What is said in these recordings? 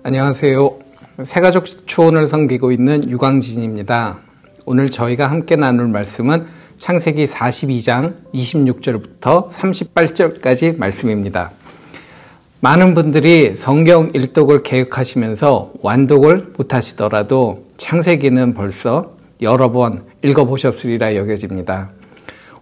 안녕하세요. 새가족 초원을 섬기고 있는 유광진입니다. 오늘 저희가 함께 나눌 말씀은 창세기 42장 26절부터 38절까지 말씀입니다. 많은 분들이 성경 일독을 계획하시면서 완독을 못하시더라도 창세기는 벌써 여러 번 읽어보셨으리라 여겨집니다.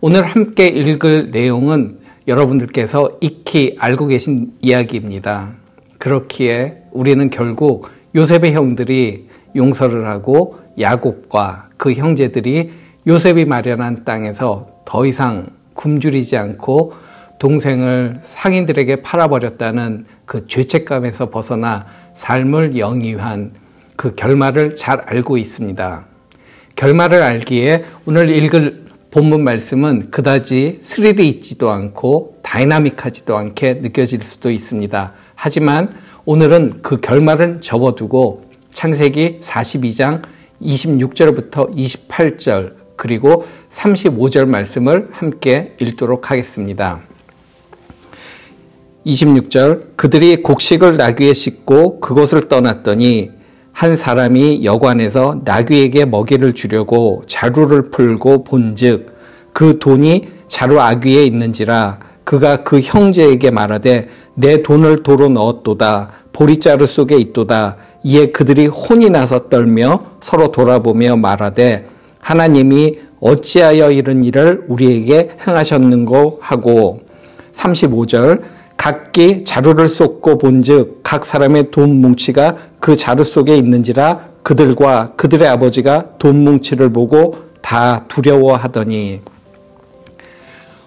오늘 함께 읽을 내용은 여러분들께서 익히 알고 계신 이야기입니다. 그렇기에 우리는 결국 요셉의 형들이 용서를 하고 야곱과 그 형제들이 요셉이 마련한 땅에서 더 이상 굶주리지 않고 동생을 상인들에게 팔아버렸다는 그 죄책감에서 벗어나 삶을 영위한 그 결말을 잘 알고 있습니다. 결말을 알기에 오늘 읽을 본문 말씀은 그다지 스릴이 있지도 않고 다이나믹하지도 않게 느껴질 수도 있습니다. 하지만 오늘은 그 결말은 접어두고 창세기 42장 26절부터 28절 그리고 35절 말씀을 함께 읽도록 하겠습니다. 26절 그들이 곡식을 나귀에 싣고 그곳을 떠났더니 한 사람이 여관에서 나귀에게 먹이를 주려고 자루를 풀고 본즉 그 돈이 자루 아귀에 있는지라 그가 그 형제에게 말하되 내 돈을 도로 넣었도다 보리자루 속에 있도다. 이에 그들이 혼이 나서 떨며 서로 돌아보며 말하되 하나님이 어찌하여 이런 일을 우리에게 행하셨는고 하고 35절 각기 자루를 쏟고 본즉 각 사람의 돈 뭉치가 그 자루 속에 있는지라 그들과 그들의 아버지가 돈 뭉치를 보고 다 두려워하더니.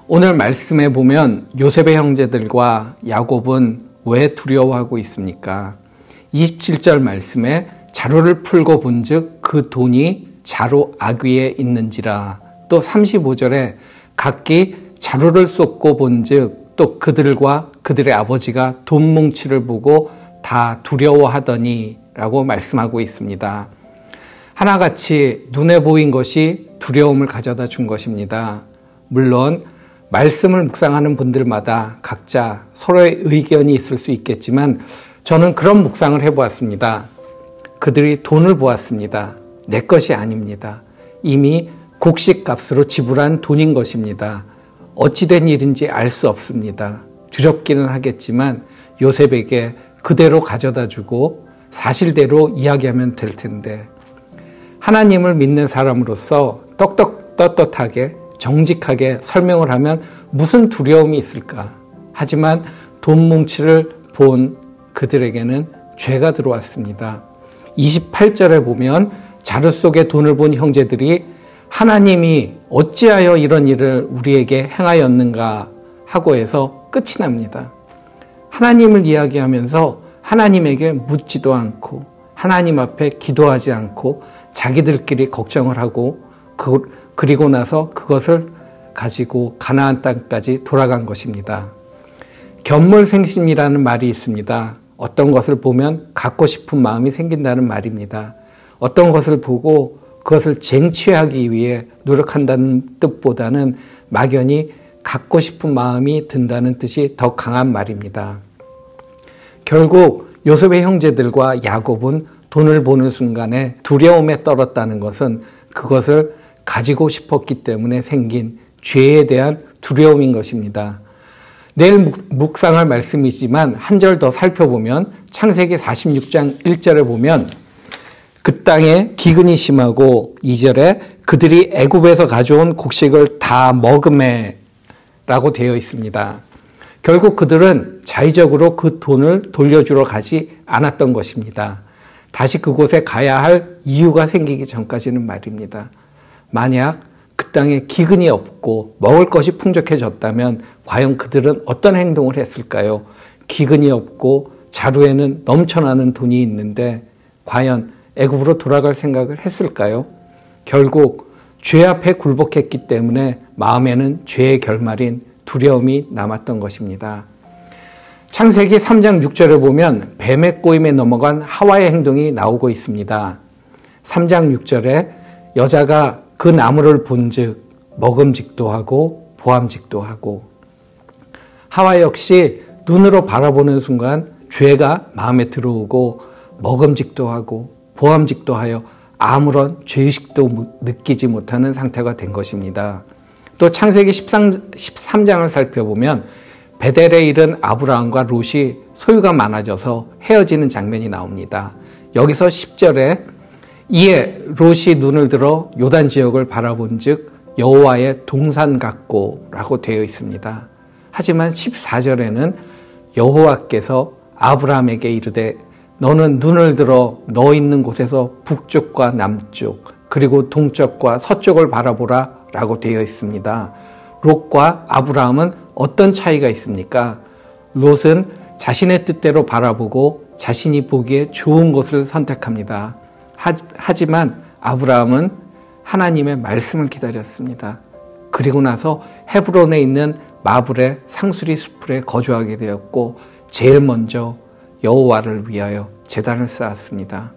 오늘 말씀에 보면 요셉의 형제들과 야곱은 왜 두려워하고 있습니까? 27절 말씀에 자루를 풀고 본즉 그 돈이 자루 아귀에 있는지라. 또 35절에 각기 자루를 쏟고 본즉 또 그들과 그들의 아버지가 돈 뭉치를 보고 다 두려워하더니 라고 말씀하고 있습니다. 하나같이 눈에 보인 것이 두려움을 가져다 준 것입니다. 물론 말씀을 묵상하는 분들마다 각자 서로의 의견이 있을 수 있겠지만 저는 그런 묵상을 해보았습니다. 그들이 돈을 보았습니다. 내 것이 아닙니다. 이미 곡식값으로 지불한 돈인 것입니다. 어찌된 일인지 알 수 없습니다. 두렵기는 하겠지만 요셉에게 그대로 가져다 주고 사실대로 이야기하면 될 텐데 하나님을 믿는 사람으로서 떳떳하게 정직하게 설명을 하면 무슨 두려움이 있을까? 하지만 돈 뭉치를 본 그들에게는 죄가 들어왔습니다. 28절에 보면 자루 속에 돈을 본 형제들이 하나님이 어찌하여 이런 일을 우리에게 행하였는가 하고 해서 끝이 납니다. 하나님을 이야기하면서 하나님에게 묻지도 않고 하나님 앞에 기도하지 않고 자기들끼리 걱정을 하고 그리고 나서 그것을 가지고 가나안 땅까지 돌아간 것입니다. 견물생심이라는 말이 있습니다. 어떤 것을 보면 갖고 싶은 마음이 생긴다는 말입니다. 어떤 것을 보고 그것을 쟁취하기 위해 노력한다는 뜻보다는 막연히 갖고 싶은 마음이 든다는 뜻이 더 강한 말입니다. 결국 요셉의 형제들과 야곱은 돈을 보는 순간에 두려움에 떨었다는 것은 그것을 가지고 싶었기 때문에 생긴 죄에 대한 두려움인 것입니다. 내일 묵상할 말씀이지만 한 절 더 살펴보면 창세기 46장 1절에 보면 그 땅에 기근이 심하고 2절에 그들이 애굽에서 가져온 곡식을 다 먹음에 라고 되어 있습니다. 결국 그들은 자의적으로 그 돈을 돌려주러 가지 않았던 것입니다. 다시 그곳에 가야 할 이유가 생기기 전까지는 말입니다. 만약 그 땅에 기근이 없고 먹을 것이 풍족해졌다면 과연 그들은 어떤 행동을 했을까요? 기근이 없고 자루에는 넘쳐나는 돈이 있는데 과연 애굽으로 돌아갈 생각을 했을까요? 결국 죄 앞에 굴복했기 때문에 마음에는 죄의 결말인 두려움이 남았던 것입니다. 창세기 3장 6절에 보면 뱀의 꼬임에 넘어간 하와의 행동이 나오고 있습니다. 3장 6절에 여자가 그 나무를 본즉 먹음직도 하고 보암직도 하고 하와 역시 눈으로 바라보는 순간 죄가 마음에 들어오고 먹음직도 하고 보암직도 하여 아무런 죄의식도 느끼지 못하는 상태가 된 것입니다. 또 창세기 13장을 살펴보면 베델에 이른 아브라함과 롯이 소유가 많아져서 헤어지는 장면이 나옵니다. 여기서 10절에 이에 롯이 눈을 들어 요단 지역을 바라본즉 여호와의 동산 같고 라고 되어 있습니다. 하지만 14절에는 여호와께서 아브라함에게 이르되 너는 눈을 들어 너 있는 곳에서 북쪽과 남쪽 그리고 동쪽과 서쪽을 바라보라 라고 되어 있습니다. 롯과 아브라함은 어떤 차이가 있습니까? 롯은 자신의 뜻대로 바라보고 자신이 보기에 좋은 곳을 선택합니다. 하지만 아브라함은 하나님의 말씀을 기다렸습니다. 그리고 나서 헤브론에 있는 마블의 상수리 수풀에 거주하게 되었고 제일 먼저 여호와를 위하여 제단을 쌓았습니다.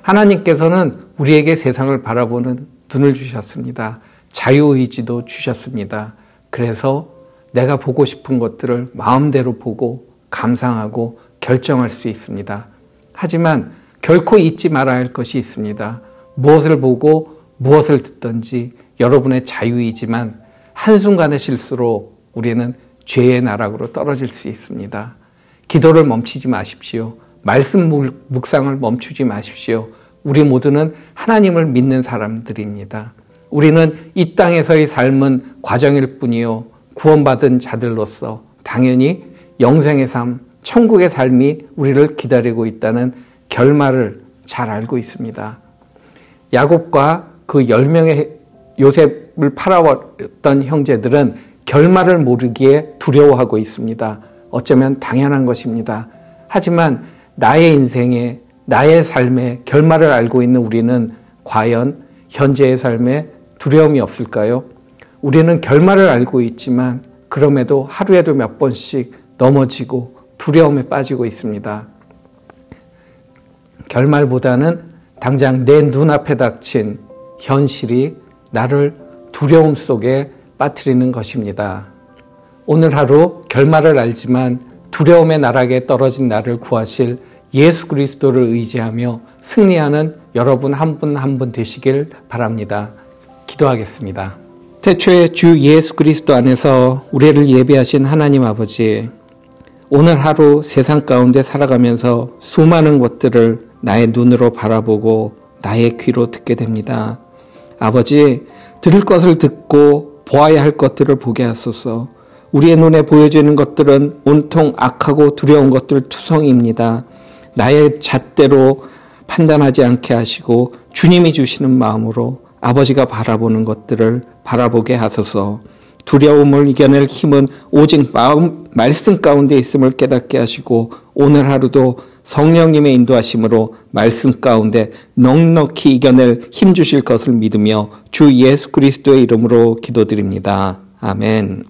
하나님께서는 우리에게 세상을 바라보는 눈을 주셨습니다. 자유의지도 주셨습니다. 그래서 내가 보고 싶은 것들을 마음대로 보고 감상하고 결정할 수 있습니다. 하지만 결코 잊지 말아야 할 것이 있습니다. 무엇을 보고 무엇을 듣든지 여러분의 자유이지만 한순간의 실수로 우리는 죄의 나락으로 떨어질 수 있습니다. 기도를 멈추지 마십시오. 말씀 묵상을 멈추지 마십시오. 우리 모두는 하나님을 믿는 사람들입니다. 우리는 이 땅에서의 삶은 과정일 뿐이요 구원받은 자들로서 당연히 영생의 삶, 천국의 삶이 우리를 기다리고 있다는 결말을 잘 알고 있습니다. 야곱과 그 10명의 요셉을 팔아왔던 형제들은 결말을 모르기에 두려워하고 있습니다. 어쩌면 당연한 것입니다. 하지만 나의 인생에, 나의 삶의 결말을 알고 있는 우리는 과연 현재의 삶에 두려움이 없을까요? 우리는 결말을 알고 있지만 그럼에도 하루에도 몇 번씩 넘어지고 두려움에 빠지고 있습니다. 결말보다는 당장 내 눈앞에 닥친 현실이 나를 두려움 속에 빠뜨리는 것입니다. 오늘 하루 결말을 알지만 두려움의 나락에 떨어진 나를 구하실 예수 그리스도를 의지하며 승리하는 여러분 한 분 한 분 되시길 바랍니다. 기도하겠습니다. 태초에 주 예수 그리스도 안에서 우리를 예배하신 하나님 아버지, 오늘 하루 세상 가운데 살아가면서 수많은 것들을 나의 눈으로 바라보고 나의 귀로 듣게 됩니다. 아버지, 들을 것을 듣고 보아야 할 것들을 보게 하소서. 우리의 눈에 보여지는 것들은 온통 악하고 두려운 것들 투성이입니다. 나의 잣대로 판단하지 않게 하시고 주님이 주시는 마음으로 아버지가 바라보는 것들을 바라보게 하소서. 두려움을 이겨낼 힘은 오직 말씀 가운데 있음을 깨닫게 하시고 오늘 하루도 성령님의 인도하심으로 말씀 가운데 넉넉히 이겨낼 힘 주실 것을 믿으며 주 예수 그리스도의 이름으로 기도드립니다. 아멘.